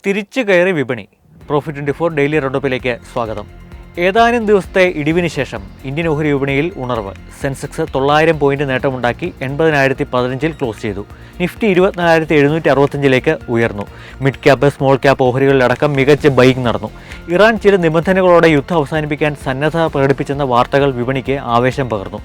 തിരിച്ചു കയറി വിപണി. പ്രോഫിറ്റ് 24 ഡെയിലി റൗണ്ടപ്പിലേക്ക് സ്വാഗതം. ഏതാനും ദിവസത്തെ ഇടിവിന് ശേഷം ഇന്ത്യൻ ഓഹരി വിപണിയിൽ ഉണർവ്. സെൻസെക്സ് 900 പോയിന്റ് നേട്ടമുണ്ടാക്കി 80,015 ക്ലോസ് ചെയ്തു. നിഫ്റ്റി 24,765 ഉയർന്നു. മിഡ് ക്യാപ്പ്, സ്മോൾ ക്യാപ്പ് ഓഹരികളിലടക്കം മികച്ച ബൈയിങ് നടന്നു. ഇറാൻ ചില നിബന്ധനകളോടെ യുദ്ധം അവസാനിപ്പിക്കാൻ സന്നദ്ധത പ്രകടിപ്പിച്ചെന്ന വാർത്തകൾ വിപണിക്ക് ആവേശം പകർന്നു.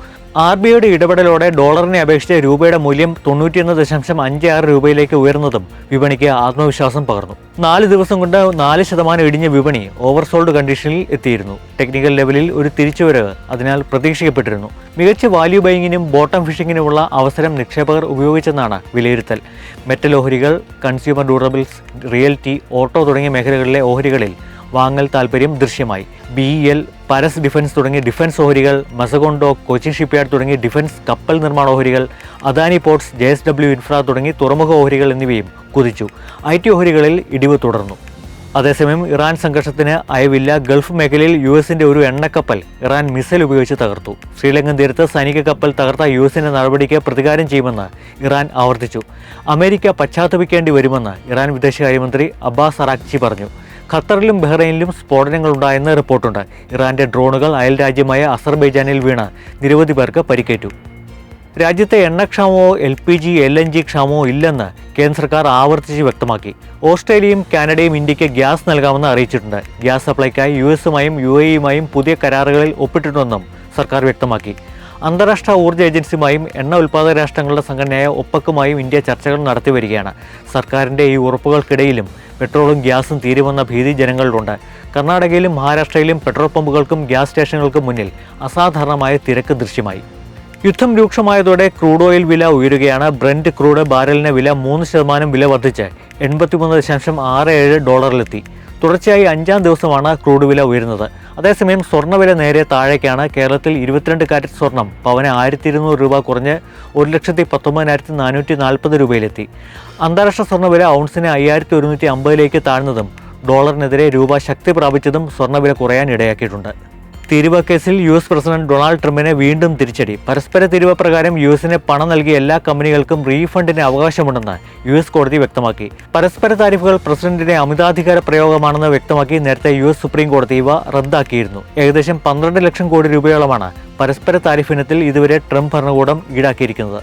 RBIയുടെ ഇടപെടലോടെ ഡോളറിനെ അപേക്ഷിച്ച് രൂപയുടെ മൂല്യം 91.56 രൂപയിലേക്ക് ഉയർന്നതും വിപണിക്ക് ആത്മവിശ്വാസം പകർന്നു. 4 ദിവസം കൊണ്ട് 4% ഇടിഞ്ഞ വിപണി ഓവർസോൾഡ് കണ്ടീഷനിൽ എത്തിയിരുന്നു. ടെക്നിക്കൽ ലെവലിൽ ഒരു തിരിച്ചുവരവ് അതിനാൽ പ്രതീക്ഷിക്കപ്പെട്ടിരുന്നു. മികച്ച വാല്യൂ ബൈയിങ്ങിനും ബോട്ടം ഫിഷിങ്ങിനുമുള്ള അവസരം നിക്ഷേപകർ ഉപയോഗിച്ചെന്നാണ് വിലയിരുത്തൽ. മെറ്റൽ ഓഹരികൾ, കൺസ്യൂമർ ഡ്യൂറബിൾസ്, റിയൽറ്റി, ഓട്ടോ തുടങ്ങിയ മേഖലകളിലെ ഓഹരികളിൽ വാങ്ങൽ താൽപ്പര്യം ദൃശ്യമായി. BEL, പരസ് ഡിഫൻസ് തുടങ്ങിയ ഡിഫൻസ് ഓഹരികൾ, മസഗോണ്ടോ, കൊച്ചിൻ ഷിപ്പ്യാർഡ് തുടങ്ങിയ ഡിഫൻസ് കപ്പൽ നിർമ്മാണ ഓഹരികൾ, അദാനി പോർട്സ്, JSW ഇൻഫ്ര തുടങ്ങി തുറമുഖ ഓഹരികൾ എന്നിവയും കുതിച്ചു. IT ഓഹരികളിൽ ഇടിവ് തുടർന്നു. അതേസമയം ഇറാൻ സംഘർഷത്തിന് അയവില്ല. ഗൾഫ് മേഖലയിൽ US-ന്റെ ഒരു എണ്ണക്കപ്പൽ ഇറാൻ മിസൈൽ ഉപയോഗിച്ച് തകർത്തു. ശ്രീലങ്കൻ തീരത്ത് സൈനിക കപ്പൽ തകർത്ത US-ന്റെ നടപടിക്ക് പ്രതികാരം ചെയ്യുമെന്ന് ഇറാൻ ആവർത്തിച്ചു. അമേരിക്ക പശ്ചാത്തപിക്കേണ്ടി വരുമെന്ന് ഇറാൻ വിദേശകാര്യമന്ത്രി അബ്ബാസ് അറാക്ചി പറഞ്ഞു. ഖത്തറിലും ബഹ്റൈനിലും സ്ഫോടനങ്ങളുണ്ടായെന്ന് റിപ്പോർട്ടുണ്ട്. ഇറാന്റെ ഡ്രോണുകൾ അയൽ രാജ്യമായ അസർബൈജാനിൽ വീണ് നിരവധി പേർക്ക് പരിക്കേറ്റു. രാജ്യത്തെ എണ്ണക്ഷാമമോ LPG, LNG ക്ഷാമമോ ഇല്ലെന്ന് കേന്ദ്ര സർക്കാർ ആവർത്തിച്ച് വ്യക്തമാക്കി. ഓസ്ട്രേലിയയും കാനഡയും ഇന്ത്യക്ക് ഗ്യാസ് നൽകാമെന്ന് അറിയിച്ചിട്ടുണ്ട്. ഗ്യാസ് സപ്ലൈക്കായി US-ഉമായും UAE-യുമായും പുതിയ കരാറുകളിൽ ഒപ്പിട്ടിട്ടുണ്ടെന്നും സർക്കാർ വ്യക്തമാക്കി. അന്താരാഷ്ട്ര ഊർജ്ജ ഏജൻസിയുമായും എണ്ണ ഉൽപ്പാദക രാഷ്ട്രങ്ങളുടെ സംഘടനയായ OPEC-ഉമായും ഇന്ത്യ ചർച്ചകൾ നടത്തിവരികയാണ്. സർക്കാരിൻ്റെ ഈ ഉറപ്പുകൾക്കിടയിലും പെട്രോളും ഗ്യാസും തീരുമെന്ന ഭീതി ജനങ്ങളിലുണ്ട്. കർണാടകയിലും മഹാരാഷ്ട്രയിലും പെട്രോൾ പമ്പുകൾക്കും ഗ്യാസ് സ്റ്റേഷനുകൾക്കും മുന്നിൽ അസാധാരണമായ തിരക്ക് ദൃശ്യമായി. യുദ്ധം രൂക്ഷമായതോടെ ക്രൂഡ് ഓയിൽ വില ഉയരുകയാണ്. ബ്രന്റ് ക്രൂഡ് ബാരലിന് വില 3% വില വർദ്ധിച്ച് $83.67 തുടർച്ചയായി 5-ാം ദിവസമാണ് ക്രൂഡ് വില ഉയരുന്നത്. അതേസമയം സ്വർണ്ണവില നേരെ താഴേക്കാണ്. കേരളത്തിൽ 22 കാരറ്റ് സ്വർണം പവന് 1,200 രൂപ കുറഞ്ഞ് 1,19,440 രൂപയിലെത്തി. അന്താരാഷ്ട്ര സ്വർണ്ണവില ഔൺസിന് 5,150 താഴ്ന്നതും ഡോളറിനെതിരെ രൂപ ശക്തി പ്രാപിച്ചതും സ്വർണ്ണവില കുറയാൻ ഇടയാക്കിയിട്ടുണ്ട്. തിരിവ് കേസിൽ US പ്രസിഡന്റ് ഡൊണാൾഡ് ട്രംപിന് വീണ്ടും തിരിച്ചടി. പരസ്പര തിരിവ് പ്രകാരം US-ന് പണം നൽകിയ എല്ലാ കമ്പനികൾക്കും റീഫണ്ടിന് അവകാശമുണ്ടെന്ന് US കോടതി വ്യക്തമാക്കി. പരസ്പര താരിഫുകൾ പ്രസിഡന്റിന്റെ അമിതാധികാര പ്രയോഗമാണെന്ന് വ്യക്തമാക്കി നേരത്തെ US സുപ്രീം കോടതി ഇവ റദ്ദാക്കിയിരുന്നു. ഏകദേശം 12 ലക്ഷം കോടി രൂപയോളമാണ് പരസ്പര താരിഫ് ഇനത്തിൽ ഇതുവരെ ട്രംപ് ഭരണകൂടം ഈടാക്കിയിരിക്കുന്നത്.